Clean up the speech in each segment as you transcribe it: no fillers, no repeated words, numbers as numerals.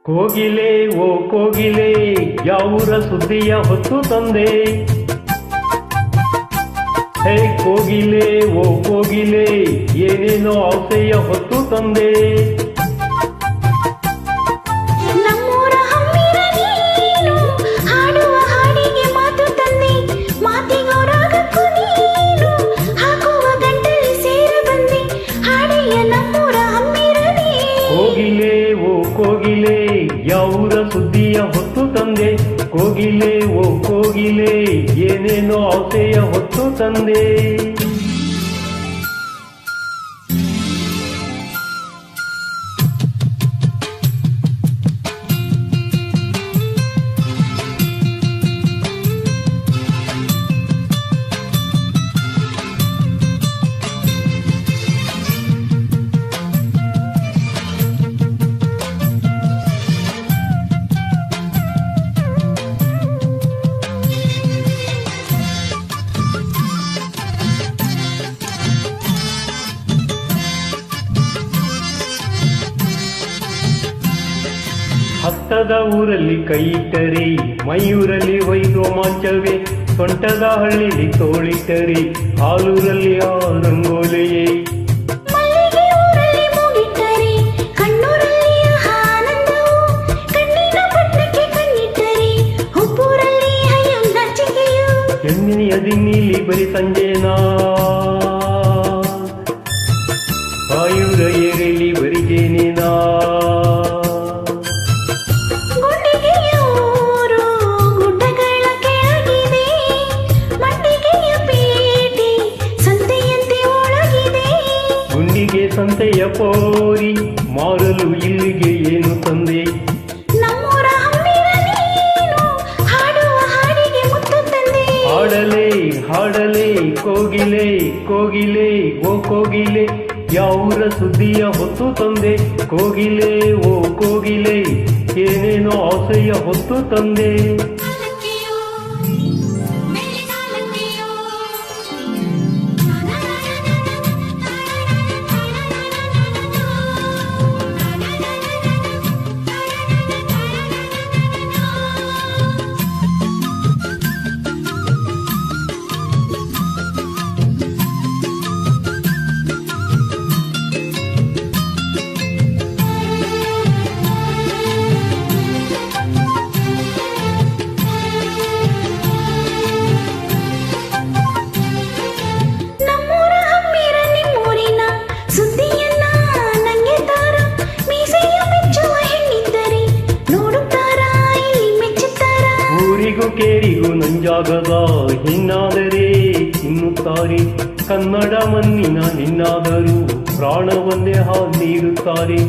ಕೋಗಿಲೆ ಓ ಕೋಗಿಲೆ ಯಾವೂರ ಸುದ್ದಿಯ ಹೊತ್ತು ತಂದೆ. ಹೇ ಕೋಗಿಲೆ ಓ ಕೋಗಿಲೆ ಏನೇನೋ ಆಸೆಯ ಹೊತ್ತು ತಂದೆ. ನಮ್ಮೂರ ಹಮ್ಮಿರ ನೀನು ಹಾಡುವ ಹಾಡಿಗೆ ಮಾತು ತಂದೆ. ಮಾತಿಗೋ ರಾಗಕ್ಕೂ ನೀನು ಹಾಕುವ ಗಂಟಲಿ ಸೇರ ಬಂದೆ. ಹಾಡೆಯ ನಮ್ಮೂರ ಹಮ್ಮಿರ ಕೋಗಿಲೆ ಓ ಕೋಗಿಲೆ ಯಾವೂರ ಸುದ್ದಿಯ ಹೊತ್ತು ತಂದೆ. ಕೋಗಿಲೆ ಓ ಕೋಗಿಲೆ ಏನೇನೋ ಆಸೆಯ ಹೊತ್ತು ತಂದೆ. ಹತ್ತದ ಊರಲ್ಲಿ ಕೈ ಇಟ್ಟರೆ ಮಯೂರಲ್ಲಿ ವೈದ್ಯ ಮಾಂಚವೇ. ಸೊಂಟದ ಹಳ್ಳಿಲಿ ತೋಳಿಟ್ಟರೆ ಹಾಲೂರಲ್ಲಿ ಆ ರಂಗೋಲೆಯೇ. ಮಲ್ಲಿಗೆ ಊರಲ್ಲಿ ಮೂಗಿಟ್ಟರೆ ಕಣ್ಣೂರಲ್ಲಿ ಆನಂದವು. ಕಣ್ಣಿನ ಪಟ್ಟಕ್ಕೆ ಕಣ್ಣಿಟ್ಟರೆ ಹುಬ್ಬೂರಲ್ಲಿ ಅಯ್ಯೋ ನಾಚಿಕೆಯು. ಎಣ್ಣೆಯ ದಿನ್ನಿಲಿ ಬರಿ ಸಂಜೆನಾ ಆಯುರ ಏರೆಲಿ ಬರಿ ಜೇನೇನಾ. ಗುಂಡಿಗೆ ಸಂತೆಯ ಪೋರಿ ಮಾರಲು ಇಲ್ಲಿಗೆ ಏನು ತಂದೆ. ನಮ್ಮೂರ ಹಮ್ಮಿರ ನೀನು ಹಾಡುವ ಹಾಡಿಗೆ ಮುತ್ತು ತಂದೆ. ಹಾಡಲೇ ಹಾಡಲೇ ಕೋಗಿಲೆ ಕೋಗಿಲೆ ಓ ಕೋಗಿಲೆ ಯಾವೂರ ಸುದ್ದಿಯ ಹೊತ್ತು ತಂದೆ. ಕೋಗಿಲೆ ಓ ಕೋಗಿಲೆ ಏನೇನೋ ಆಸೆಯ ಹೊತ್ತು ತಂದೆ. ಕೇರಿಗೂ ನಂಜಾಗದ ಹೆಣ್ಣಾದರೆ ತಿನ್ನುತ್ತಾರೆ. ಕನ್ನಡ ಮಣ್ಣಿನ ಹೆಣ್ಣಾದರೂ ಪ್ರಾಣವನ್ನೇ ಹಾಲು ನೀಡುತ್ತಾರೆ.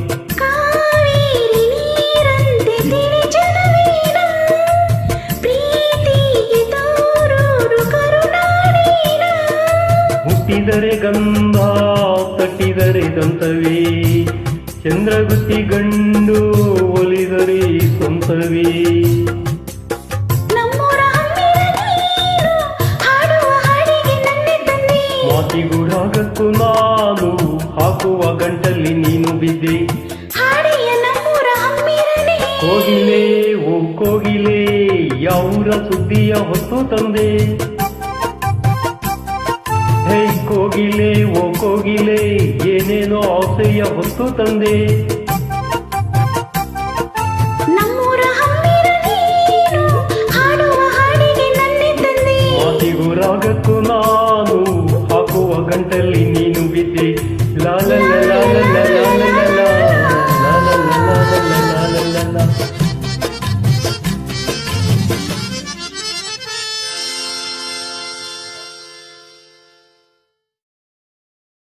ಮುಟ್ಟಿದರೆ ಗಂಧ ತಟ್ಟಿದರೆ ದಂತವೇ. ಚಂದ್ರಗುತ್ತಿ ಗಂಡು ಒಲಿದರೆ ಸ್ವಂತವೇ. ಮಾತಿಗೂಡಾಗಕ್ಕೂ ನಾನು ಹಾಕುವ ಗಂಟಲ್ಲಿ ನೀನು ಬಿದ್ದೆ. ಕೋಗಿಲೆ ಓ ಕೋಗಿಲೆ ಯಾವೂರ ಸುದ್ದಿಯ ಹೊತ್ತು ತಂದೆ. ಹೇ ಕೋಗಿಲೆ ಓ ಕೋಗಿಲೆ ಏನೇನೋ ಆಸೆಯ ಹೊತ್ತು ತಂದೆ. ಮಾತಿಗೂರಾಗಕ್ಕೂ ನಾನು ಹಾಕುವ ಗಂಟಲ್ಲಿ ನೀನು ಬಿದ್ದೆ. ಲಾಲ